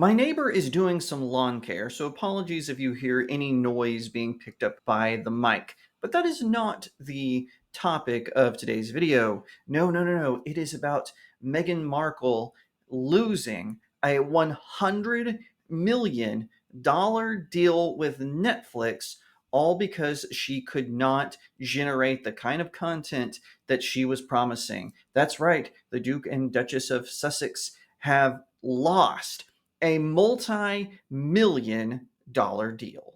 My neighbor is doing some lawn care, so apologies if you hear any noise being picked up by the mic. But that is not the topic of today's video. No, no, no, no. It is about Meghan Markle losing a $100 million deal with Netflix, all because she could not generate the kind of content that she was promising. That's right, the Duke and Duchess of Sussex have lost a multi-million-dollar deal.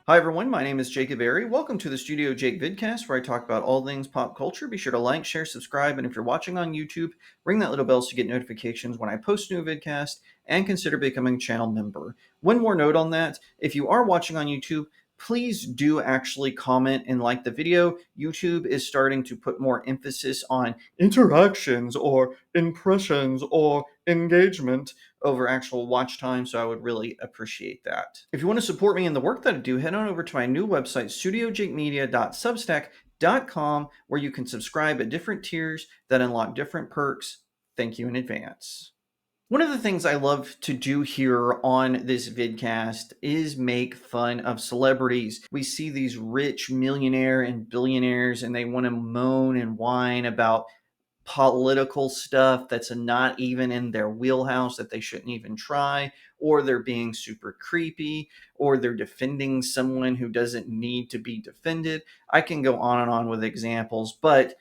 Hi everyone, my name is Jacob Berry. Welcome to the StudioJake vidcast, where I talk about all things pop culture. Be sure to like, share, subscribe, and if you're watching on YouTube, ring that little bell so you get notifications when I post a new vidcast, and consider becoming a channel member. One more note on that, if you are watching on YouTube, please do actually comment and like the video. YouTube is starting to put more emphasis on interactions or impressions or engagement over actual watch time, so I would really appreciate that. If you want to support me in the work that I do, head on over to my new website, studiojakemedia.substack.com, where you can subscribe at different tiers that unlock different perks. Thank you in advance. One of the things I love to do here on this vidcast is make fun of celebrities. We see these rich millionaire and billionaires and they want to moan and whine about political stuff that's not even in their wheelhouse, that they shouldn't even try, or they're being super creepy, or they're defending someone who doesn't need to be defended. I can go on and on with examples, but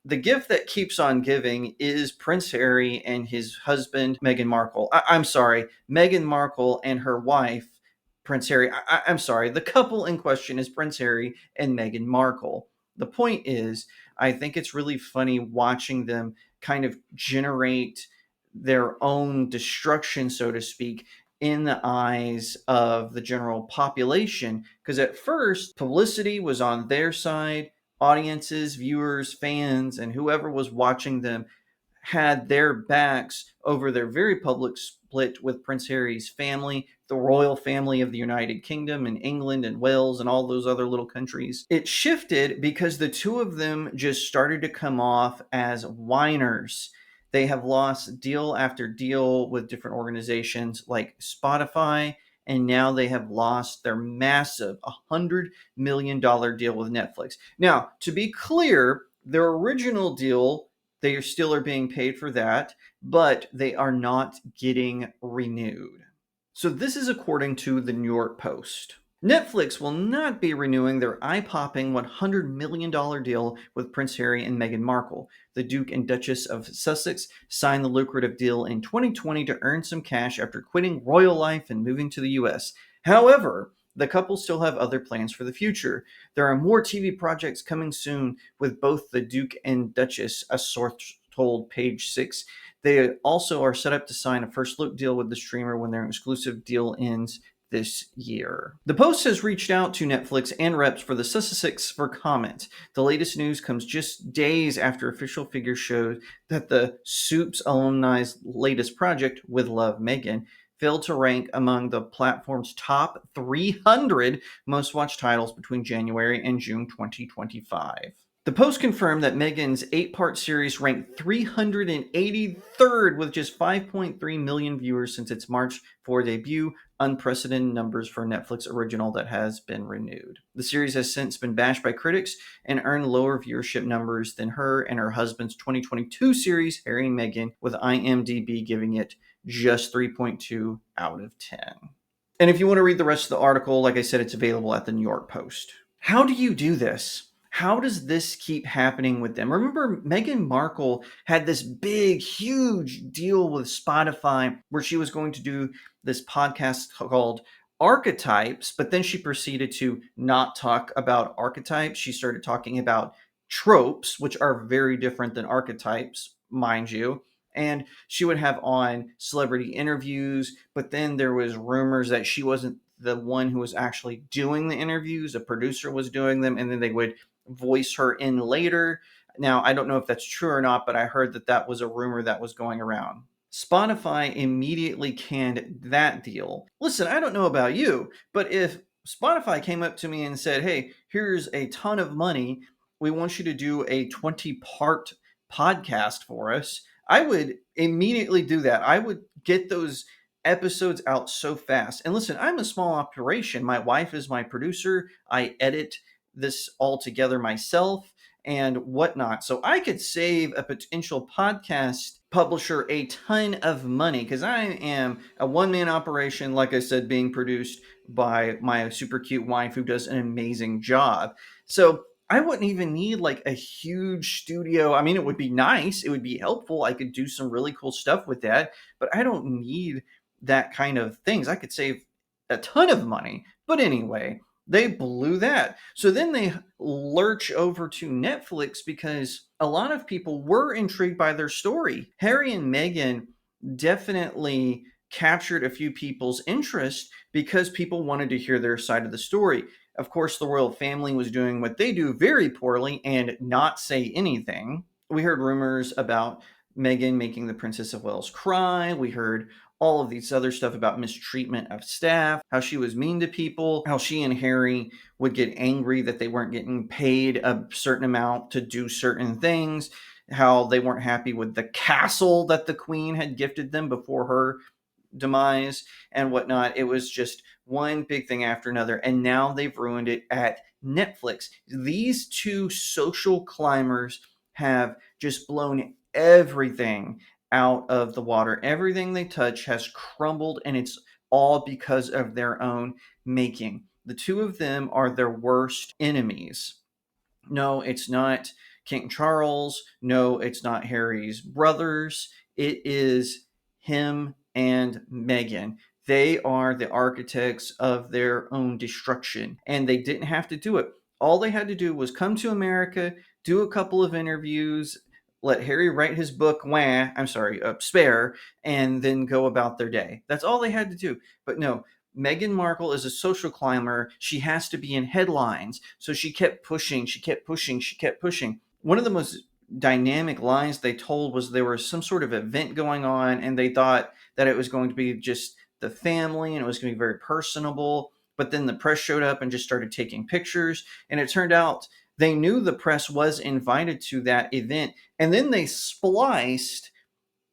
the gift that keeps on giving is Prince Harry and his husband, Meghan Markle. I'm sorry, Meghan Markle and her wife, Prince Harry. I'm sorry, the couple in question is Prince Harry and Meghan Markle. The point is, I think it's really funny watching them kind of generate their own destruction, so to speak, in the eyes of the general population. Because at first, publicity was on their side. Audiences, viewers, fans, and whoever was watching them had their backs over their very public split with Prince Harry's family, the royal family of the United Kingdom and England and Wales and all those other little countries. It shifted because the two of them just started to come off as whiners. They have lost deal after deal with different organizations like Spotify, and now they have lost their massive $100 million deal with Netflix. Now, to be clear, their original deal, they still are being paid for that, but they are not getting renewed. So this is according to the New York Post. Netflix will not be renewing their eye-popping $100 million deal with Prince Harry and Meghan Markle. The Duke and Duchess of Sussex signed the lucrative deal in 2020 to earn some cash after quitting royal life and moving to the US. However, the couple still have other plans for the future. There are more TV projects coming soon with both the Duke and Duchess, a source told Page Six. They also are set up to sign a first look deal with the streamer when their exclusive deal ends this year. The Post has reached out to Netflix and reps for the Sussex for comment. The latest news comes just days after official figures showed that the Soups alumni's latest project, With Love Meghan, failed to rank among the platform's top 300 most watched titles between January and June 2025. The Post confirmed that Meghan's 8-part series ranked 383rd with just 5.3 million viewers since its March 4 debut, unprecedented numbers for a Netflix original that has been renewed. The series has since been bashed by critics and earned lower viewership numbers than her and her husband's 2022 series, Harry and Meghan, with IMDb giving it just 3.2 out of 10. And if you want to read the rest of the article, like I said, it's available at the New York Post. How do you do this? How does this keep happening with them? Remember, Meghan Markle had this big, huge deal with Spotify where she was going to do this podcast called Archetypes, but then she proceeded to not talk about archetypes. She started talking about tropes, which are very different than archetypes, mind you. And she would have on celebrity interviews, but then there was rumors that she wasn't the one who was actually doing the interviews. A producer was doing them, and then they would voice her in later. Now, I don't know if that's true or not, but I heard that that was a rumor that was going around. Spotify immediately canned that deal. Listen, I don't know about you, but if Spotify came up to me and said, hey, here's a ton of money we want you to do a 20-part podcast for us, I would immediately do that. I would get those episodes out so fast. And listen, I'm a small operation. My wife is my producer. I edit this all together myself and whatnot. So I could save a potential podcast publisher a ton of money because I am a one-man operation, like I said, being produced by my super cute wife who does an amazing job. So I wouldn't even need like a huge studio. I mean, it would be nice, it would be helpful. I could do some really cool stuff with that, but I don't need that kind of things. I could save a ton of money. But anyway, they blew that. So then they lurch over to Netflix because a lot of people were intrigued by their story. Harry and Meghan definitely captured a few people's interest because people wanted to hear their side of the story. Of course, the royal family was doing what they do very poorly and not say anything. We heard rumors about Meghan making the Princess of Wales cry. We heard all of these other stuff about mistreatment of staff, how she was mean to people, how she and Harry would get angry that they weren't getting paid a certain amount to do certain things, how they weren't happy with the castle that the Queen had gifted them before her demise and whatnot. It was just one big thing after another. And now they've ruined it at Netflix. These two social climbers have just blown everything out of the water. Everything they touch has crumbled, and it's all because of their own making. The two of them are their worst enemies. No, it's not King Charles. No, it's not Harry's brothers. It is him and Meghan. They are the architects of their own destruction, and they didn't have to do it. All they had to do was come to America, do a couple of interviews, let Harry write his book, Spare, and then go about their day. That's all they had to do. But no, Meghan Markle is a social climber. She has to be in headlines. So she kept pushing, she kept pushing, she kept pushing. One of the most dynamic lines they told was there was some sort of event going on, and they thought that it was going to be just the family and it was going to be very personable. But then the press showed up and just started taking pictures. And it turned out they knew the press was invited to that event. And then they spliced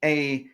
a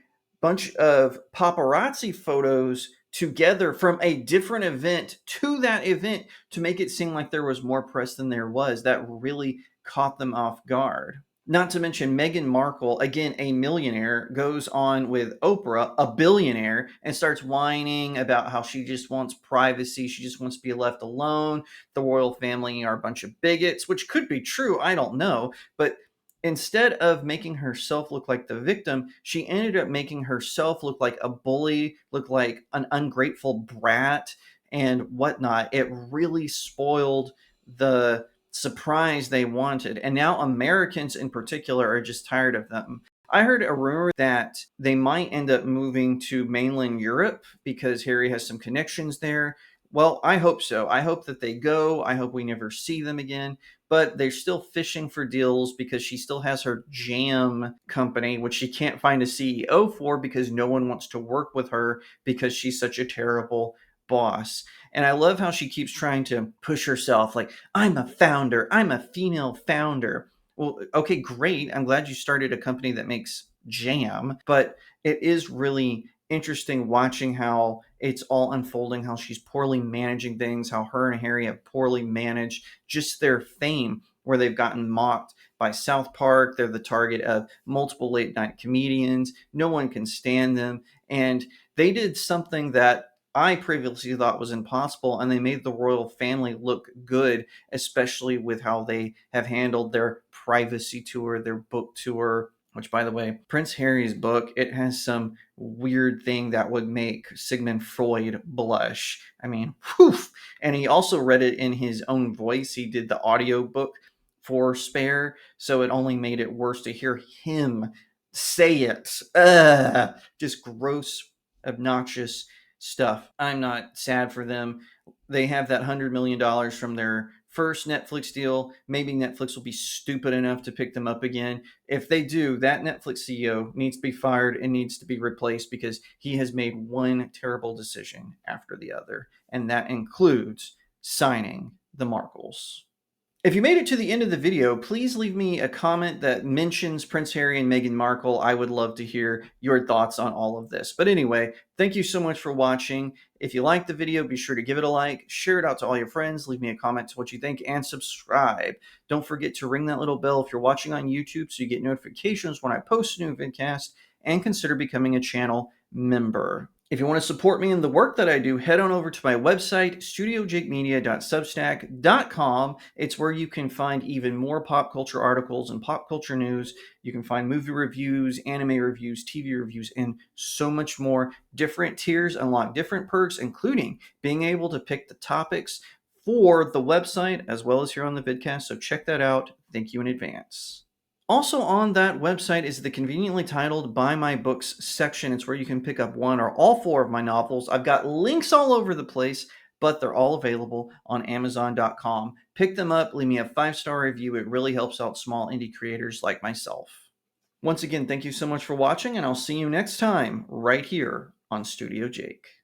bunch of paparazzi photos together from a different event to that event to make it seem like there was more press than there was. That really caught them off guard. Not to mention, Meghan Markle, again, a millionaire, goes on with Oprah, a billionaire, and starts whining about how she just wants privacy. She just wants to be left alone. The royal family are a bunch of bigots, which could be true. I don't know. But instead of making herself look like the victim, she ended up making herself look like a bully, look like an ungrateful brat, and whatnot. It really spoiled the surprise they wanted. And now Americans in particular are just tired of them. I heard a rumor that they might end up moving to mainland Europe because Harry has some connections there. Well, I hope so. I hope that they go. I hope we never see them again. But they're still fishing for deals because she still has her jam company, which she can't find a CEO for because no one wants to work with her because she's such a terrible boss. And I love how she keeps trying to push herself like, I'm a founder, I'm a female founder. Well, okay, great. I'm glad you started a company that makes jam, but it is really interesting watching how it's all unfolding, how she's poorly managing things, how her and Harry have poorly managed just their fame, where they've gotten mocked by South Park. They're the target of multiple late night comedians. No one can stand them. And they did something that I previously thought was impossible, and they made the royal family look good, especially with how they have handled their privacy tour, their book tour, which, by the way, Prince Harry's book, it has some weird thing that would make Sigmund Freud blush. I mean, whew. And he also read it in his own voice. He did the audio book for Spare, so it only made it worse to hear him say it. Just gross, obnoxious stuff. I'm not sad for them. They have that $100 million from their first Netflix deal. Maybe Netflix will be stupid enough to pick them up again. If they do, that Netflix CEO needs to be fired and needs to be replaced because he has made one terrible decision after the other, and that includes signing the Markles. If you made it to the end of the video, please leave me a comment that mentions Prince Harry and Meghan Markle. I would love to hear your thoughts on all of this. But anyway, thank you so much for watching. If you liked the video, be sure to give it a like, share it out to all your friends, leave me a comment to what you think, and subscribe. Don't forget to ring that little bell if you're watching on YouTube so you get notifications when I post a new vidcast, and consider becoming a channel member. If you want to support me in the work that I do, head on over to my website, studiojakemedia.substack.com. It's where you can find even more pop culture articles and pop culture news. You can find movie reviews, anime reviews, TV reviews, and so much more. Different tiers unlock different perks, including being able to pick the topics for the website as well as here on the vidcast. So check that out. Thank you in advance. Also on that website is the conveniently titled Buy My Books section. It's where you can pick up one or all four of my novels. I've got links all over the place, but they're all available on Amazon.com. Pick them up, leave me a 5-star review. It really helps out small indie creators like myself. Once again, thank you so much for watching, and I'll see you next time right here on Studio Jake.